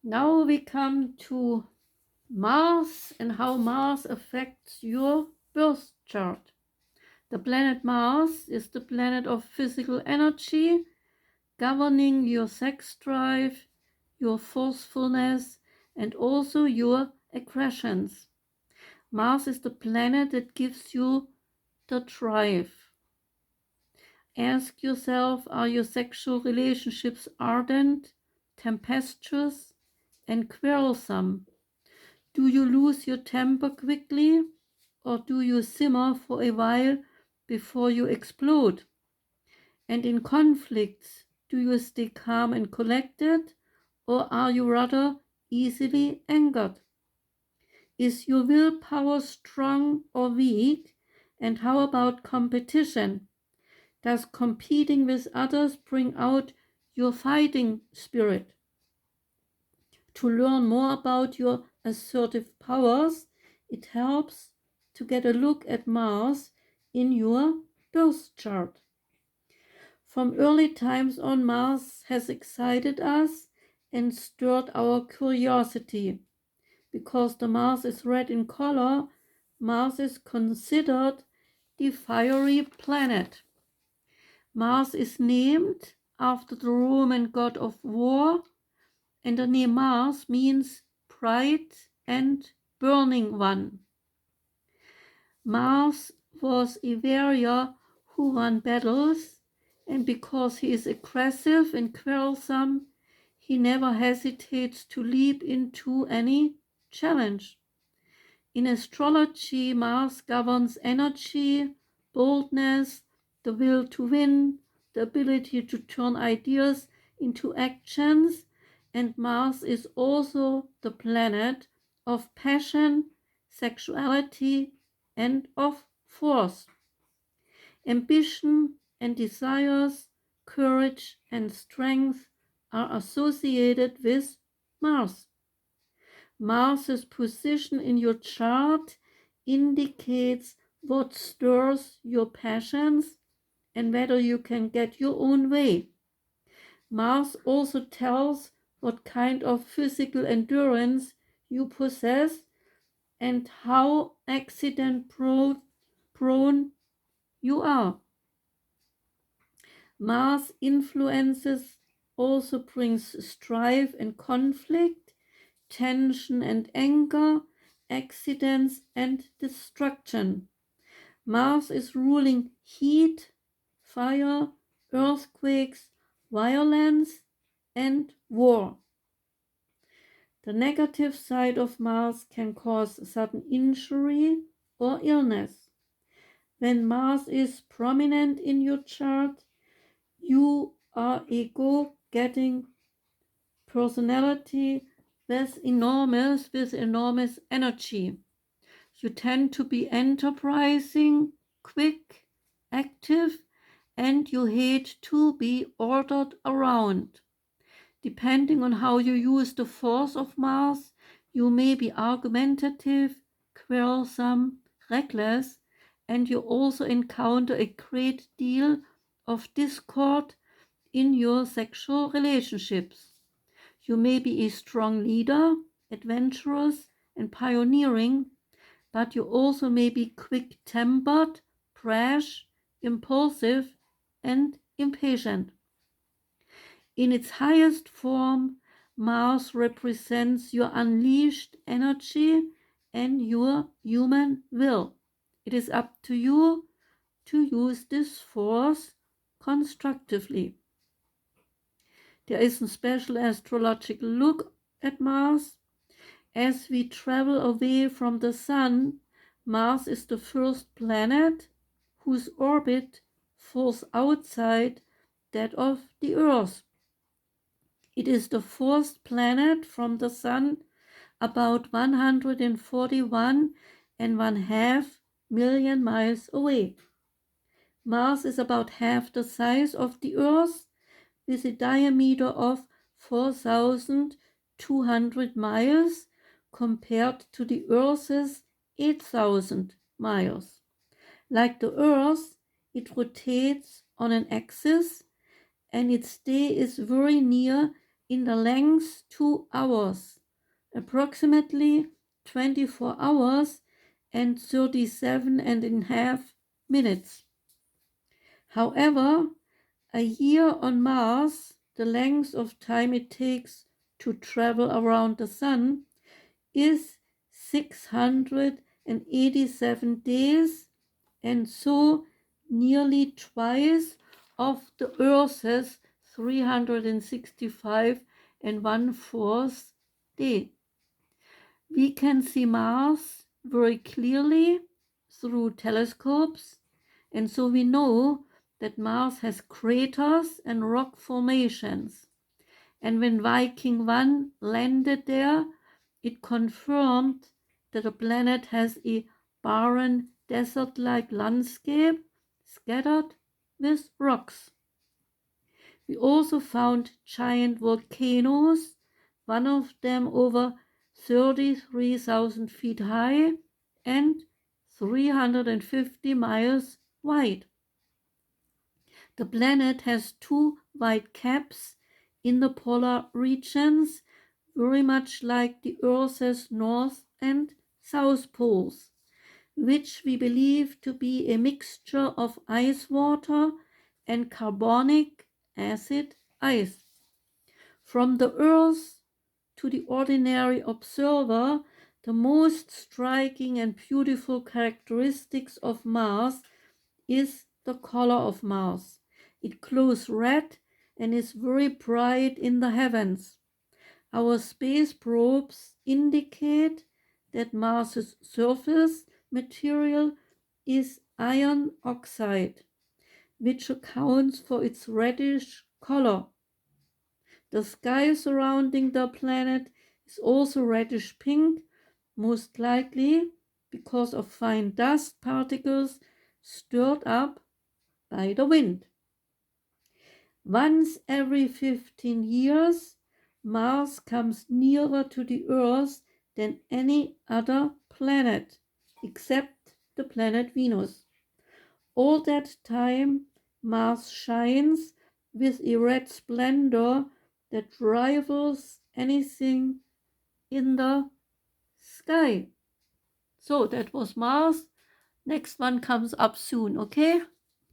Now we come to Mars and how Mars affects your birth chart. The planet Mars is the planet of physical energy, governing your sex drive, your forcefulness, and also your aggressions. Mars is the planet that gives you the drive. Ask yourself, are your sexual relationships ardent, tempestuous, and quarrelsome? Do you lose your temper quickly, or do you simmer for a while before you explode? And in conflicts, do you stay calm and collected, or are you rather easily angered? Is your willpower strong or weak? And how about competition? Does competing with others bring out your fighting spirit? To learn more about your assertive powers, it helps to get a look at Mars in your birth chart. From early times on, Mars has excited us and stirred our curiosity. Because the Mars is red in color, Mars is considered the fiery planet. Mars is named after the Roman god of war, and the name Mars means bright and burning one. Mars was a warrior who won battles, and because he is aggressive and quarrelsome, he never hesitates to leap into any challenge. In astrology, Mars governs energy, boldness, the will to win, the ability to turn ideas into actions, and Mars is also the planet of passion, sexuality, and of force. Ambition and desires, courage and strength are associated with Mars. Mars's position in your chart indicates what stirs your passions and whether you can get your own way. Mars also tells what kind of physical endurance you possess and how accident prone you are. Mars influences also brings strife and conflict, tension and anger, accidents and destruction. Mars is ruling heat, fire, earthquakes, violence, and war. The negative side of Mars can cause sudden injury or illness. When Mars is prominent in your chart, you are a go-getting personality with enormous energy. You tend to be enterprising, quick, active, and you hate to be ordered around. Depending on how you use the force of Mars, you may be argumentative, quarrelsome, reckless, and you also encounter a great deal of discord in your sexual relationships. You may be a strong leader, adventurous, and pioneering, but you also may be quick-tempered, brash, impulsive, and impatient. In its highest form, Mars represents your unleashed energy and your human will. It is up to you to use this force constructively. There is a special astrological look at Mars. As we travel away from the Sun, Mars is the first planet whose orbit falls outside that of the Earth. It is the fourth planet from the Sun, about 141 and 1/2 million miles away. Mars is about half the size of the Earth, with a diameter of 4,200 miles compared to the Earth's 8,000 miles. Like the Earth, it rotates on an axis and its day is very near in the length 2 hours, approximately 24 hours and 37 and a half minutes. However, a year on Mars, the length of time it takes to travel around the Sun, is 687 days, and so nearly twice of the Earth's 365 and 1/4 day. We can see Mars very clearly through telescopes, and so we know that Mars has craters and rock formations. And when Viking 1 landed there, it confirmed that the planet has a barren desert-like landscape scattered with rocks. We also found giant volcanoes, one of them over 33,000 feet high and 350 miles wide. The planet has 2 white caps in the polar regions, very much like the Earth's north and south poles, which we believe to be a mixture of ice water and carbonic acid ice. From the Earth to the ordinary observer, the most striking and beautiful characteristics of Mars is the color of Mars. It glows red and is very bright in the heavens. Our space probes indicate that Mars's surface material is iron oxide, which accounts for its reddish color. The sky surrounding the planet is also reddish pink, most likely because of fine dust particles stirred up by the wind. Once every 15 years, Mars comes nearer to the Earth than any other planet, except the planet Venus. All that time, Mars shines with a red splendor that rivals anything in the sky. So that was Mars. Next one comes up soon, okay?